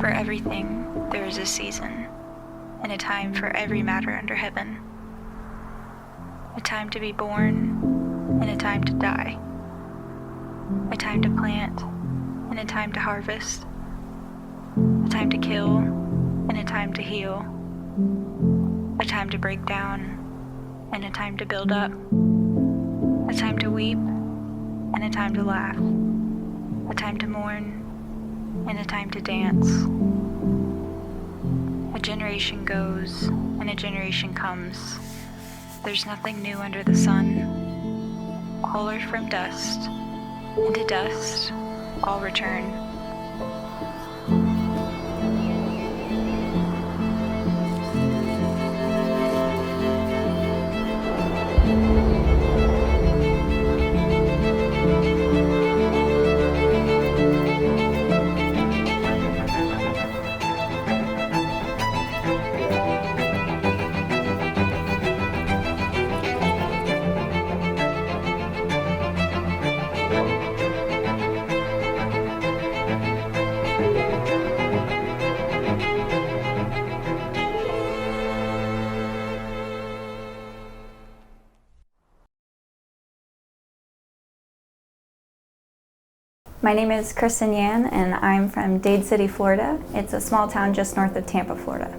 For everything there is a season, and a time for every matter under heaven. A time to be born, and a time to die. A time to plant, and a time to harvest. A time to kill, and a time to heal. A time to break down, and a time to build up. A time to weep, and a time to laugh. A time to mourn, and a time to dance. A generation goes, and a generation comes. There's nothing new under the sun. All are from dust, and to dust all return. My name is Kristen Yann, and I'm from Dade City, Florida. It's a small town just north of Tampa, Florida.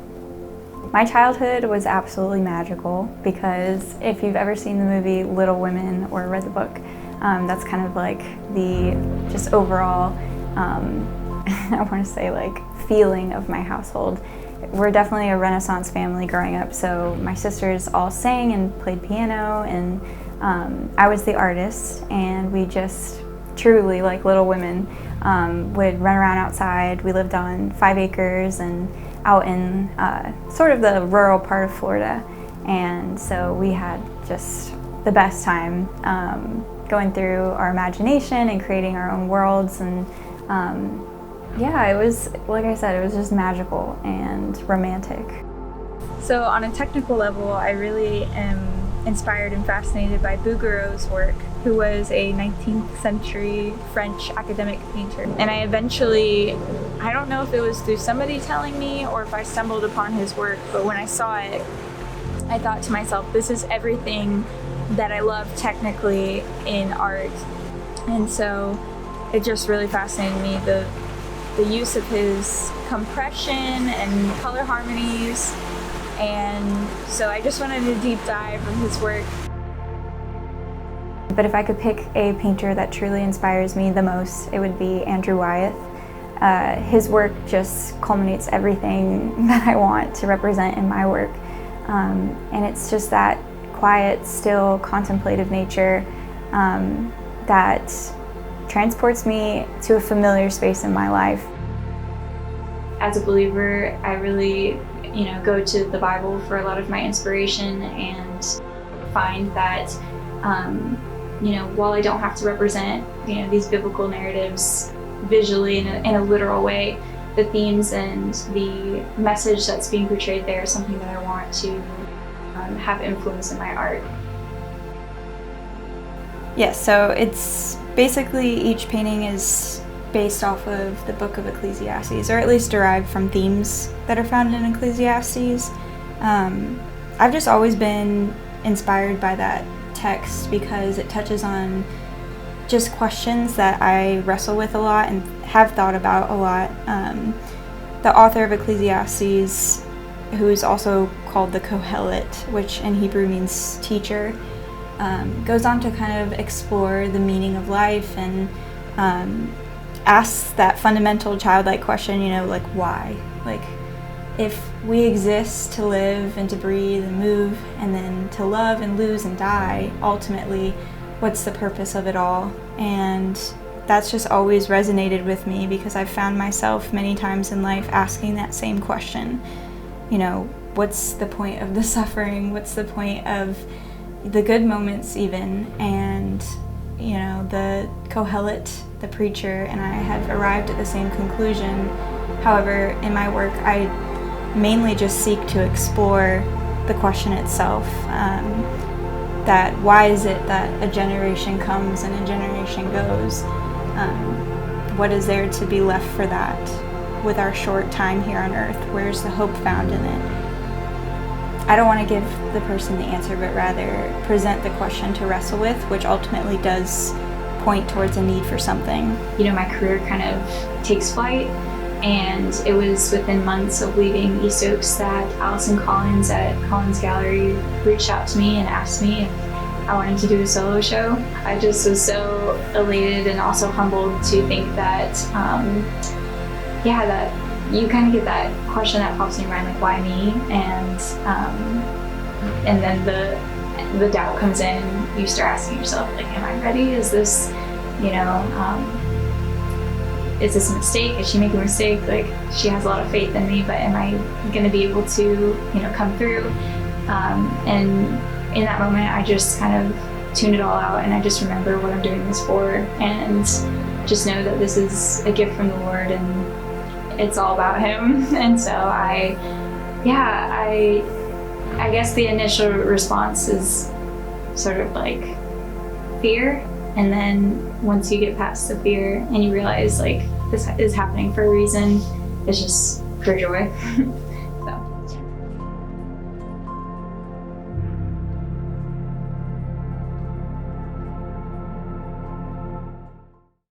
My childhood was absolutely magical because if you've ever seen the movie Little Women or read the book, that's kind of like the just overall, I want to say like feeling of my household. We're definitely a Renaissance family growing up, so my sisters all sang and played piano, and I was the artist, and we just truly, like Little Women, would run around outside. We lived on 5 acres and out in sort of the rural part of Florida, and so we had just the best time going through our imagination and creating our own worlds, and yeah, it was, like I said, it was just magical and romantic. So on a technical level, I really am inspired and fascinated by Bouguereau's work, who was a 19th century French academic painter. And I eventually, I don't know if it was through somebody telling me or if I stumbled upon his work, but when I saw it, I thought to myself, this is everything that I love technically in art. And so it just really fascinated me, the use of his compression and color harmonies. And so I just wanted a deep dive of his work. But if I could pick a painter that truly inspires me the most, it would be Andrew Wyeth. His work just culminates everything that I want to represent in my work. And it's just that quiet, still, contemplative nature that transports me to a familiar space in my life. As a believer, I really go to the Bible for a lot of my inspiration, and find that while I don't have to represent these biblical narratives visually in a literal way, the themes and the message that's being portrayed there is something that I want to have influence in my art. Yes, so it's basically each painting is based off of the book of Ecclesiastes, or at least derived from themes that are found in Ecclesiastes. I've just always been inspired by that text because it touches on just questions that I wrestle with a lot and have thought about a lot. The author of Ecclesiastes, who is also called the Kohelet, which in Hebrew means teacher, goes on to kind of explore the meaning of life and asks that fundamental childlike question, like why? Like, if we exist to live and to breathe and move and then to love and lose and die, ultimately, what's the purpose of it all? And that's just always resonated with me because I've found myself many times in life asking that same question. What's the point of the suffering? What's the point of the good moments even? And the Kohelet, the preacher, and I have arrived at the same conclusion. However, in my work, I mainly just seek to explore the question itself. That why is it that a generation comes and a generation goes? What is there to be left for that? with our short time here on earth? Where's the hope found in it? I don't want to give the person the answer, but rather present the question to wrestle with, which ultimately does point towards a need for something. You know, my career kind of takes flight, and it was within months of leaving East Oaks that Allison Collins at Collins Gallery reached out to me and asked me if I wanted to do a solo show. I just was so elated and also humbled to think that, that you kind of get that question that pops in your mind, like, why me? And then the doubt comes in. You start asking yourself, like, am I ready? Is this, is this a mistake? Is she making a mistake? Like, she has a lot of faith in me, but am I going to be able to, come through? And in that moment, I just kind of tuned it all out, and I just remember what I'm doing this for, and just know that this is a gift from the Lord, and it's all about Him. And so I guess the initial response is sort of like fear, and then once you get past the fear and you realize, like, this is happening for a reason, it's just pure joy.